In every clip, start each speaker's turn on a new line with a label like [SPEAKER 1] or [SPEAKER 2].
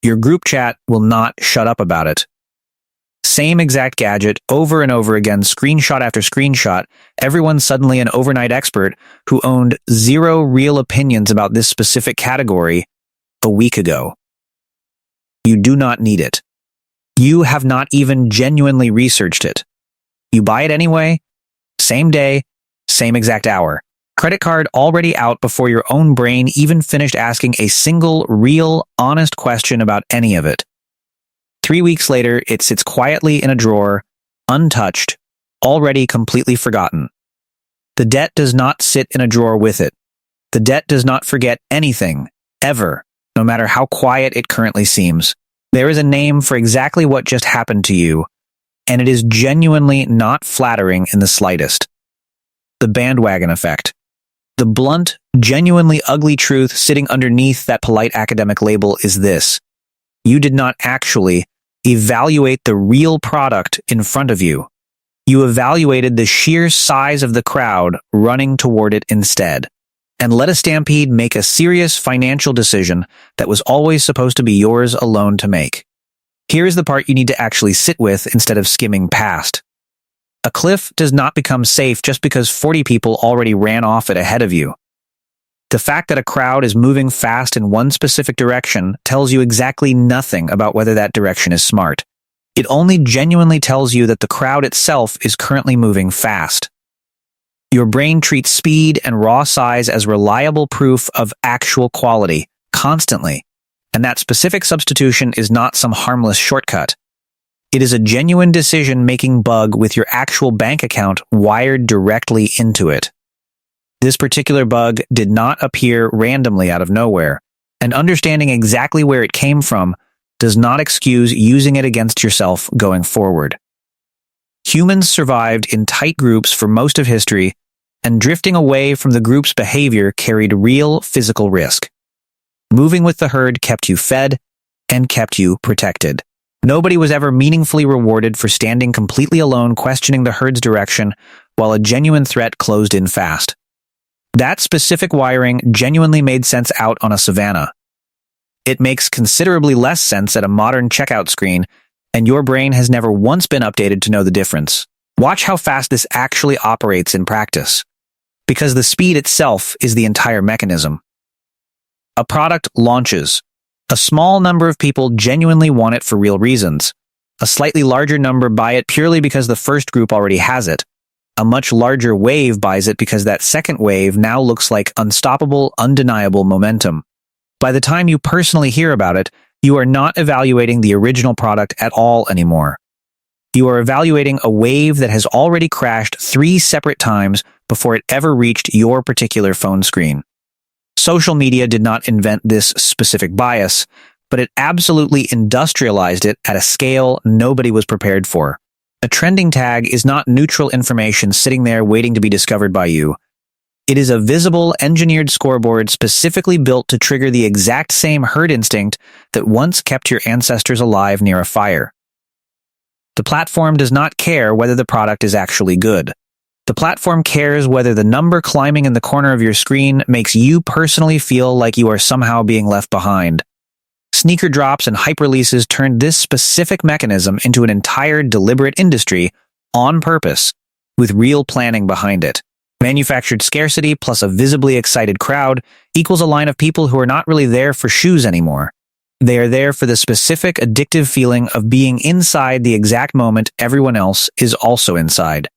[SPEAKER 1] Your group chat will not shut up about it. Same exact gadget, over and over again, screenshot after screenshot, everyone's suddenly an overnight expert who owned zero real opinions about this specific category a week ago. You do not need it. You have not even genuinely researched it. You buy it anyway, same day, same exact hour. Credit card already out before your own brain even finished asking a single, real, honest question about any of it. 3 weeks later, it sits quietly in a drawer, untouched, already completely forgotten. The debt does not sit in a drawer with it. The debt does not forget anything, ever, no matter how quiet it currently seems. There is a name for exactly what just happened to you, and it is genuinely not flattering in the slightest. The bandwagon effect. The blunt, genuinely ugly truth sitting underneath that polite academic label is this: you did not actually evaluate the real product in front of you. You evaluated the sheer size of the crowd running toward it instead, and let a stampede make a serious financial decision that was always supposed to be yours alone to make. Here is the part you need to actually sit with instead of skimming past. A cliff does not become safe just because 40 people already ran off it ahead of you. The fact that a crowd is moving fast in one specific direction tells you exactly nothing about whether that direction is smart. It only genuinely tells you that the crowd itself is currently moving fast. Your brain treats speed and raw size as reliable proof of actual quality, constantly, and that specific substitution is not some harmless shortcut. It is a genuine decision-making bug with your actual bank account wired directly into it. This particular bug did not appear randomly out of nowhere, and understanding exactly where it came from does not excuse using it against yourself going forward. Humans survived in tight groups for most of history, and drifting away from the group's behavior carried real physical risk. Moving with the herd kept you fed and kept you protected. Nobody was ever meaningfully rewarded for standing completely alone questioning the herd's direction while a genuine threat closed in fast. That specific wiring genuinely made sense out on a savanna. It makes considerably less sense at a modern checkout screen, and your brain has never once been updated to know the difference. Watch how fast this actually operates in practice, because the speed itself is the entire mechanism. A product launches. A small number of people genuinely want it for real reasons. A slightly larger number buy it purely because the first group already has it. A much larger wave buys it because that second wave now looks like unstoppable, undeniable momentum. By the time you personally hear about it, you are not evaluating the original product at all anymore. You are evaluating a wave that has already crashed 3 separate times before it ever reached your particular phone screen. Social media did not invent this specific bias, but it absolutely industrialized it at a scale nobody was prepared for. A trending tag is not neutral information sitting there waiting to be discovered by you. It is a visible, engineered scoreboard specifically built to trigger the exact same herd instinct that once kept your ancestors alive near a fire. The platform does not care whether the product is actually good. The platform cares whether the number climbing in the corner of your screen makes you personally feel like you are somehow being left behind. Sneaker drops and hyperleases turned this specific mechanism into an entire deliberate industry on purpose, with real planning behind it. Manufactured scarcity plus a visibly excited crowd equals a line of people who are not really there for shoes anymore. They are there for the specific addictive feeling of being inside the exact moment everyone else is also inside.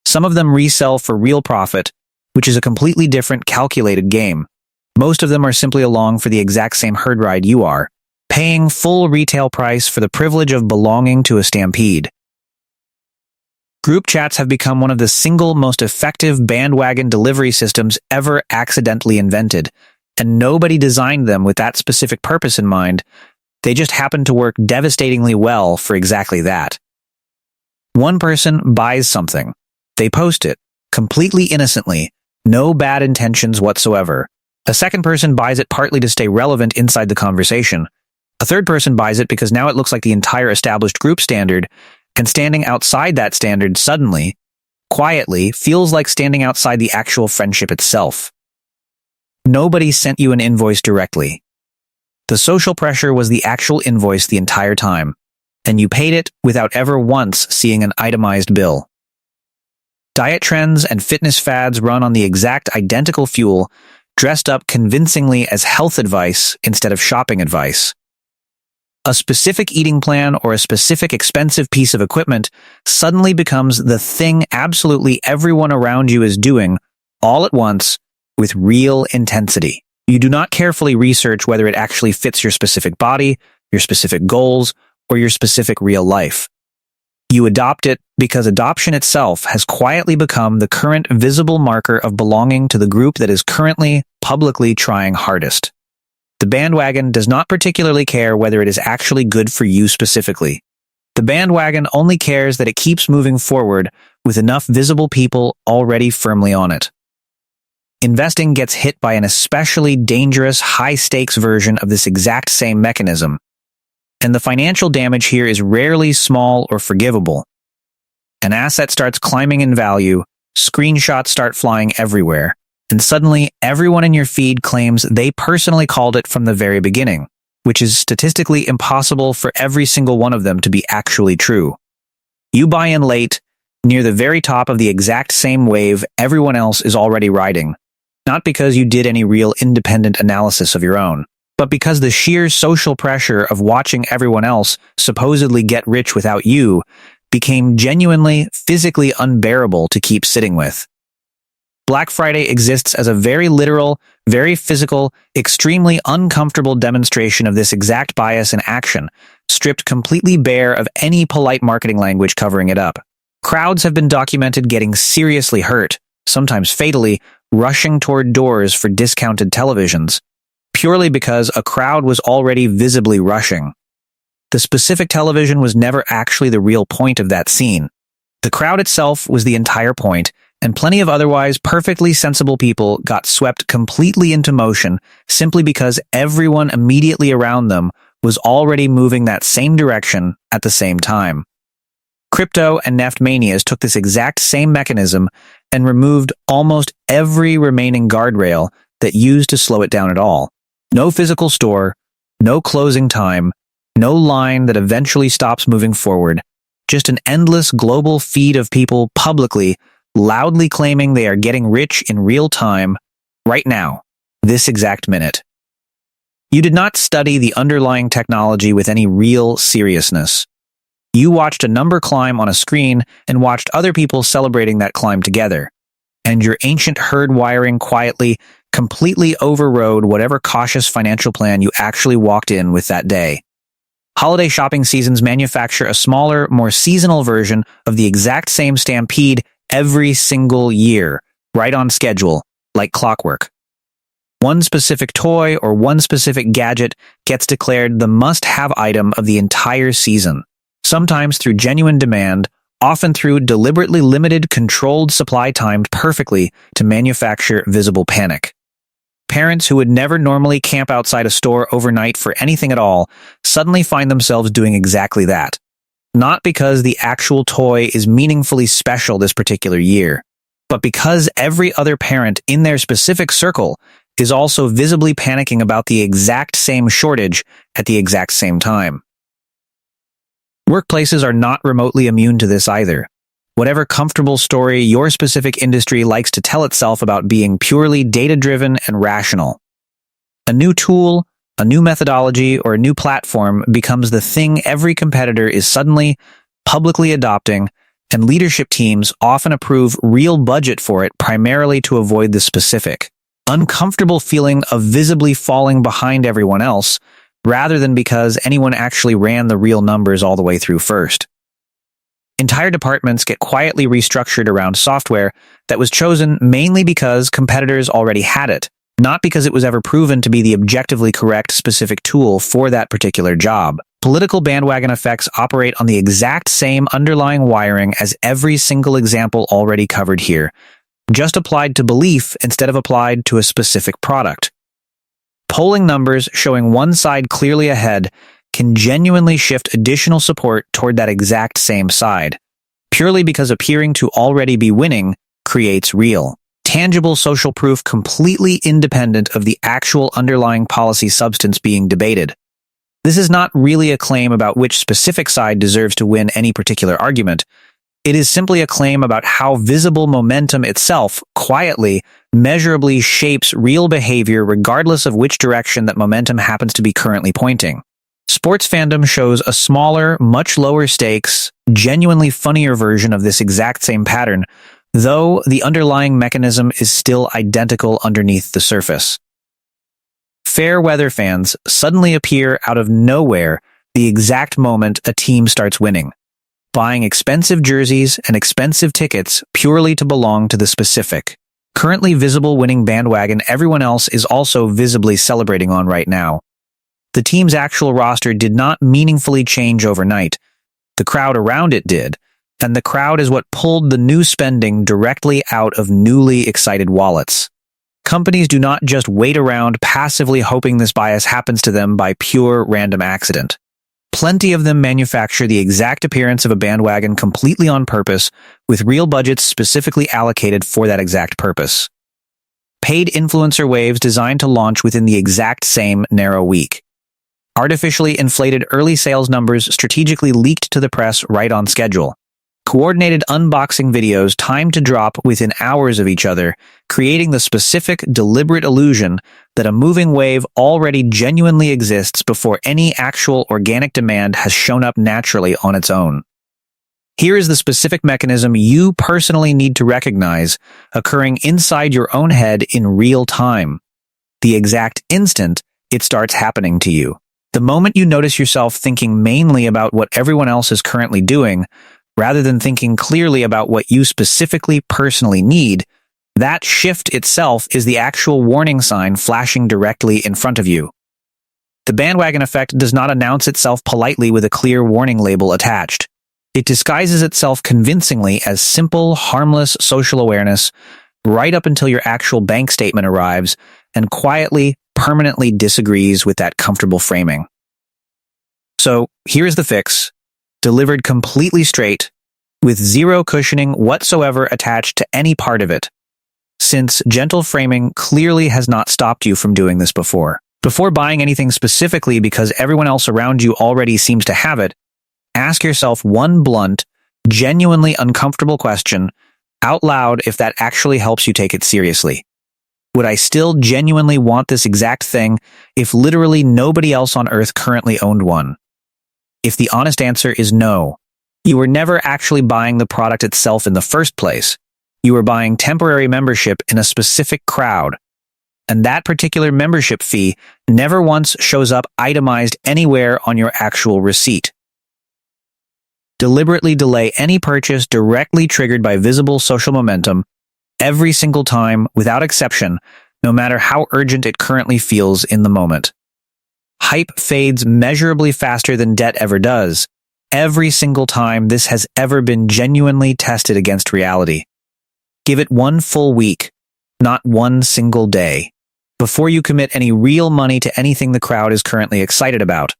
[SPEAKER 1] Some of them resell for real profit, which is a completely different calculated game. Most of them are simply along for the exact same herd ride you are, paying full retail price for the privilege of belonging to a stampede. Group chats have become one of the single most effective bandwagon delivery systems ever accidentally invented, and nobody designed them with that specific purpose in mind. They just happen to work devastatingly well for exactly that. One person buys something. They post it, completely innocently, no bad intentions whatsoever. A second person buys it partly to stay relevant inside the conversation. A third person buys it because now it looks like the entire established group standard, and standing outside that standard suddenly, quietly, feels like standing outside the actual friendship itself. Nobody sent you an invoice directly. The social pressure was the actual invoice the entire time, and you paid it without ever once seeing an itemized bill. Diet trends and fitness fads run on the exact identical fuel, dressed up convincingly as health advice instead of shopping advice. A specific eating plan or a specific expensive piece of equipment suddenly becomes the thing absolutely everyone around you is doing, all at once, with real intensity. You do not carefully research whether it actually fits your specific body, your specific goals, or your specific real life. You adopt it because adoption itself has quietly become the current visible marker of belonging to the group that is currently publicly trying hardest. The bandwagon does not particularly care whether it is actually good for you specifically. The bandwagon only cares that it keeps moving forward with enough visible people already firmly on it. Investing gets hit by an especially dangerous, high-stakes version of this exact same mechanism, and the financial damage here is rarely small or forgivable. An asset starts climbing in value, screenshots start flying everywhere, and suddenly everyone in your feed claims they personally called it from the very beginning, which is statistically impossible for every single one of them to be actually true. You buy in late, near the very top of the exact same wave everyone else is already riding, not because you did any real independent analysis of your own, but because the sheer social pressure of watching everyone else supposedly get rich without you became genuinely, physically unbearable to keep sitting with. Black Friday exists as a very literal, very physical, extremely uncomfortable demonstration of this exact bias in action, stripped completely bare of any polite marketing language covering it up. Crowds have been documented getting seriously hurt, sometimes fatally, rushing toward doors for discounted televisions, purely because a crowd was already visibly rushing. The specific television was never actually the real point of that scene. The crowd itself was the entire point, and plenty of otherwise perfectly sensible people got swept completely into motion simply because everyone immediately around them was already moving that same direction at the same time. Crypto and Neft manias took this exact same mechanism and removed almost every remaining guardrail that used to slow it down at all. No physical store, no closing time, no line that eventually stops moving forward, just an endless global feed of people publicly, loudly claiming they are getting rich in real time, right now, this exact minute. You did not study the underlying technology with any real seriousness. You watched a number climb on a screen and watched other people celebrating that climb together, and your ancient herd wiring quietly, completely overrode whatever cautious financial plan you actually walked in with that day. Holiday shopping seasons manufacture a smaller, more seasonal version of the exact same stampede every single year, right on schedule, like clockwork. One specific toy or one specific gadget gets declared the must-have item of the entire season, sometimes through genuine demand, often through deliberately limited, controlled supply timed perfectly to manufacture visible panic. Parents who would never normally camp outside a store overnight for anything at all suddenly find themselves doing exactly that. Not because the actual toy is meaningfully special this particular year, but because every other parent in their specific circle is also visibly panicking about the exact same shortage at the exact same time. Workplaces are not remotely immune to this either. Whatever comfortable story your specific industry likes to tell itself about being purely data-driven and rational. A new tool, a new methodology, or a new platform becomes the thing every competitor is suddenly, publicly adopting, and leadership teams often approve real budget for it primarily to avoid the specific, uncomfortable feeling of visibly falling behind everyone else, rather than because anyone actually ran the real numbers all the way through first. Entire departments get quietly restructured around software that was chosen mainly because competitors already had it, not because it was ever proven to be the objectively correct specific tool for that particular job. Political bandwagon effects operate on the exact same underlying wiring as every single example already covered here, just applied to belief instead of applied to a specific product. Polling numbers showing one side clearly ahead can genuinely shift additional support toward that exact same side, purely because appearing to already be winning creates real Tangible social proof completely independent of the actual underlying policy substance being debated. This is not really a claim about which specific side deserves to win any particular argument. It is simply a claim about how visible momentum itself, quietly, measurably shapes real behavior regardless of which direction that momentum happens to be currently pointing. Sports fandom shows a smaller, much lower stakes, genuinely funnier version of this exact same pattern, though the underlying mechanism is still identical underneath the surface. Fair weather fans suddenly appear out of nowhere the exact moment a team starts winning, buying expensive jerseys and expensive tickets purely to belong to the specific, currently visible winning bandwagon everyone else is also visibly celebrating on right now. The team's actual roster did not meaningfully change overnight. The crowd around it did, and the crowd is what pulled the new spending directly out of newly excited wallets. Companies do not just wait around passively hoping this bias happens to them by pure random accident. Plenty of them manufacture the exact appearance of a bandwagon completely on purpose, with real budgets specifically allocated for that exact purpose. Paid influencer waves designed to launch within the exact same narrow week. Artificially inflated early sales numbers strategically leaked to the press right on schedule. Coordinated unboxing videos timed to drop within hours of each other, creating the specific, deliberate illusion that a moving wave already genuinely exists before any actual organic demand has shown up naturally on its own. Here is the specific mechanism you personally need to recognize occurring inside your own head in real time. The exact instant it starts happening to you. The moment you notice yourself thinking mainly about what everyone else is currently doing, rather than thinking clearly about what you specifically personally need, that shift itself is the actual warning sign flashing directly in front of you. The bandwagon effect does not announce itself politely with a clear warning label attached. It disguises itself convincingly as simple, harmless social awareness right up until your actual bank statement arrives and quietly, permanently disagrees with that comfortable framing. So, here's the fix. Delivered completely straight, with zero cushioning whatsoever attached to any part of it, since gentle framing clearly has not stopped you from doing this before. Before buying anything specifically because everyone else around you already seems to have it, ask yourself one blunt, genuinely uncomfortable question, out loud if that actually helps you take it seriously. Would I still genuinely want this exact thing if literally nobody else on Earth currently owned one? If the honest answer is no, you were never actually buying the product itself in the first place. You were buying temporary membership in a specific crowd, and that particular membership fee never once shows up itemized anywhere on your actual receipt. Deliberately delay any purchase directly triggered by visible social momentum every single time, without exception, no matter how urgent it currently feels in the moment. Hype fades measurably faster than debt ever does, every single time this has ever been genuinely tested against reality. Give it one full week, not one single day, before you commit any real money to anything the crowd is currently excited about.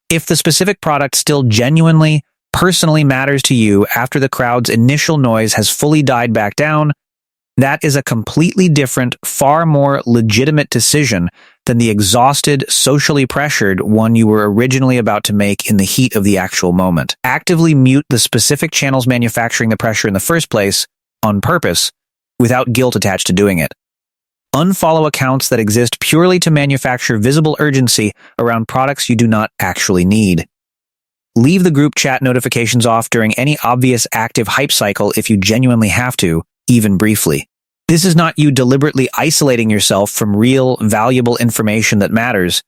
[SPEAKER 1] If the specific product still genuinely, personally matters to you after the crowd's initial noise has fully died back down, that is a completely different, far more legitimate decision than the exhausted, socially pressured one you were originally about to make in the heat of the actual moment. Actively mute the specific channels manufacturing the pressure in the first place, on purpose, without guilt attached to doing it. Unfollow accounts that exist purely to manufacture visible urgency around products you do not actually need. Leave the group chat notifications off during any obvious active hype cycle if you genuinely have to, even briefly. This is not you deliberately isolating yourself from real, valuable information that matters.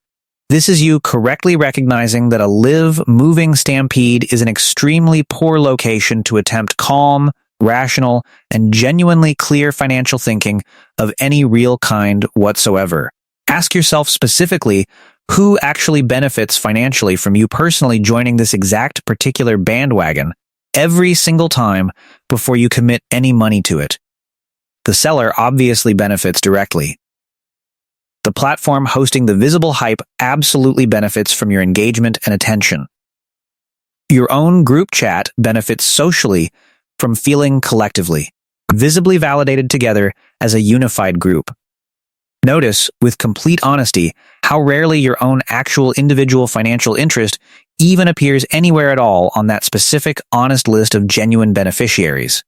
[SPEAKER 1] This is you correctly recognizing that a live, moving stampede is an extremely poor location to attempt calm, rational, and genuinely clear financial thinking of any real kind whatsoever. Ask yourself specifically who actually benefits financially from you personally joining this exact particular bandwagon every single time before you commit any money to it. The seller obviously benefits directly. The platform hosting the visible hype absolutely benefits from your engagement and attention. Your own group chat benefits socially from feeling collectively. visibly validated together as a unified group. Notice, with complete honesty, how rarely your own actual individual financial interest even appears anywhere at all on that specific, honest list of genuine beneficiaries.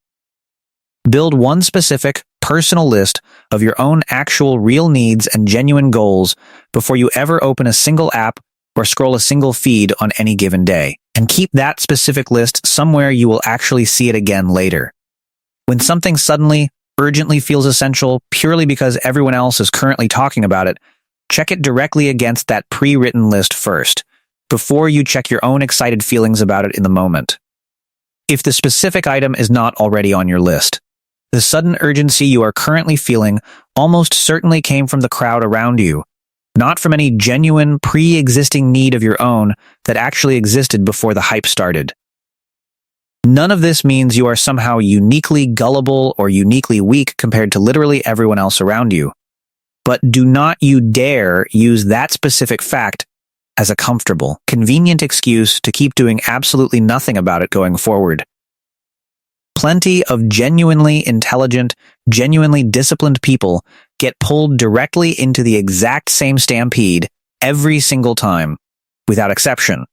[SPEAKER 1] Build one specific, personal list of your own actual real needs and genuine goals before you ever open a single app or scroll a single feed on any given day, and keep that specific list somewhere you will actually see it again later. When something suddenly, urgently feels essential purely because everyone else is currently talking about it, check it directly against that pre-written list first, before you check your own excited feelings about it in the moment. If the specific item is not already on your list, the sudden urgency you are currently feeling almost certainly came from the crowd around you, not from any genuine, pre-existing need of your own that actually existed before the hype started. None of this means you are somehow uniquely gullible or uniquely weak compared to literally everyone else around you. But do not you dare use that specific fact as a comfortable, convenient excuse to keep doing absolutely nothing about it going forward. Plenty of genuinely intelligent, genuinely disciplined people get pulled directly into the exact same stampede every single time, without exception,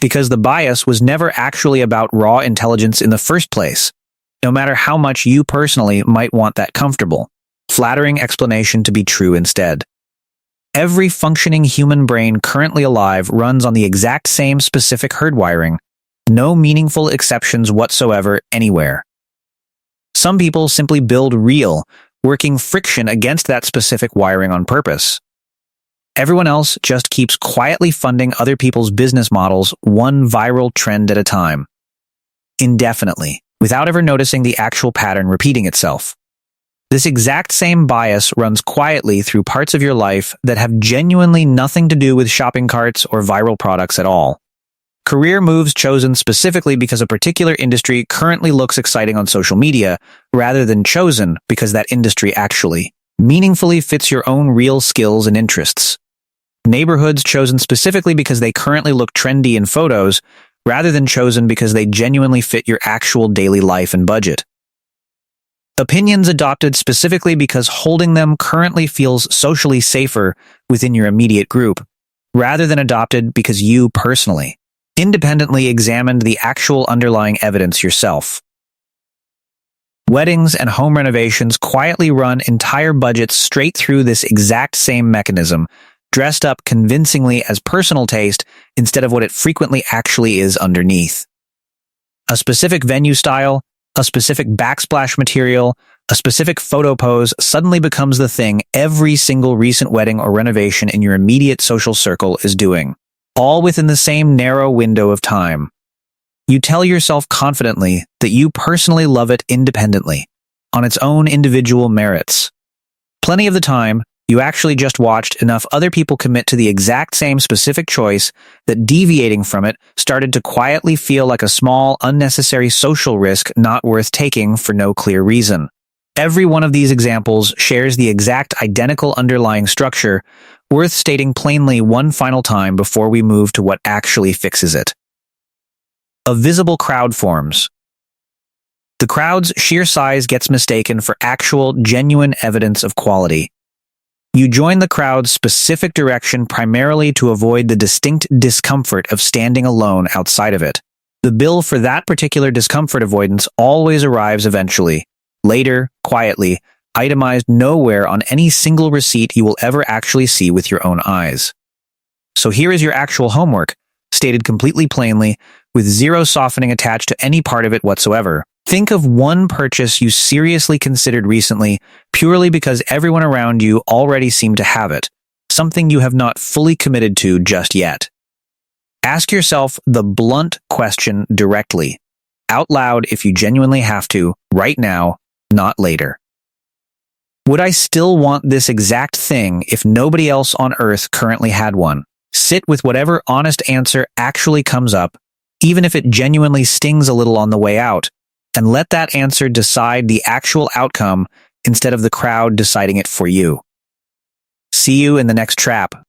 [SPEAKER 1] because the bias was never actually about raw intelligence in the first place, no matter how much you personally might want that comfortable, flattering explanation to be true instead. Every functioning human brain currently alive runs on the exact same specific herd wiring, no meaningful exceptions whatsoever anywhere. Some people simply build real, working friction against that specific wiring on purpose. Everyone else just keeps quietly funding other people's business models one viral trend at a time, indefinitely, without ever noticing the actual pattern repeating itself. This exact same bias runs quietly through parts of your life that have genuinely nothing to do with shopping carts or viral products at all. Career moves chosen specifically because a particular industry currently looks exciting on social media, rather than chosen because that industry actually meaningfully fits your own real skills and interests. Neighborhoods chosen specifically because they currently look trendy in photos, rather than chosen because they genuinely fit your actual daily life and budget. Opinions adopted specifically because holding them currently feels socially safer within your immediate group, rather than adopted because you personally independently examined the actual underlying evidence yourself. Weddings and home renovations quietly run entire budgets straight through this exact same mechanism, dressed up convincingly as personal taste instead of what it frequently actually is underneath. A specific venue style, a specific backsplash material, a specific photo pose suddenly becomes the thing every single recent wedding or renovation in your immediate social circle is doing, all within the same narrow window of time. You tell yourself confidently that you personally love it independently, on its own individual merits. Plenty of the time, you actually just watched enough other people commit to the exact same specific choice that deviating from it started to quietly feel like a small, unnecessary social risk not worth taking for no clear reason. Every one of these examples shares the exact identical underlying structure, worth stating plainly one final time before we move to what actually fixes it. A visible crowd forms. The crowd's sheer size gets mistaken for actual, genuine evidence of quality. You join the crowd's specific direction primarily to avoid the distinct discomfort of standing alone outside of it. The bill for that particular discomfort avoidance always arrives eventually, later, quietly, itemized nowhere on any single receipt you will ever actually see with your own eyes. So here is your actual homework, stated completely plainly, with zero softening attached to any part of it whatsoever. Think of one purchase you seriously considered recently purely because everyone around you already seemed to have it, something you have not fully committed to just yet. Ask yourself the blunt question directly, out loud if you genuinely have to, right now, not later. Would I still want this exact thing if nobody else on earth currently had one? Sit with whatever honest answer actually comes up, even if it genuinely stings a little on the way out, and let that answer decide the actual outcome instead of the crowd deciding it for you. See you in the next trap.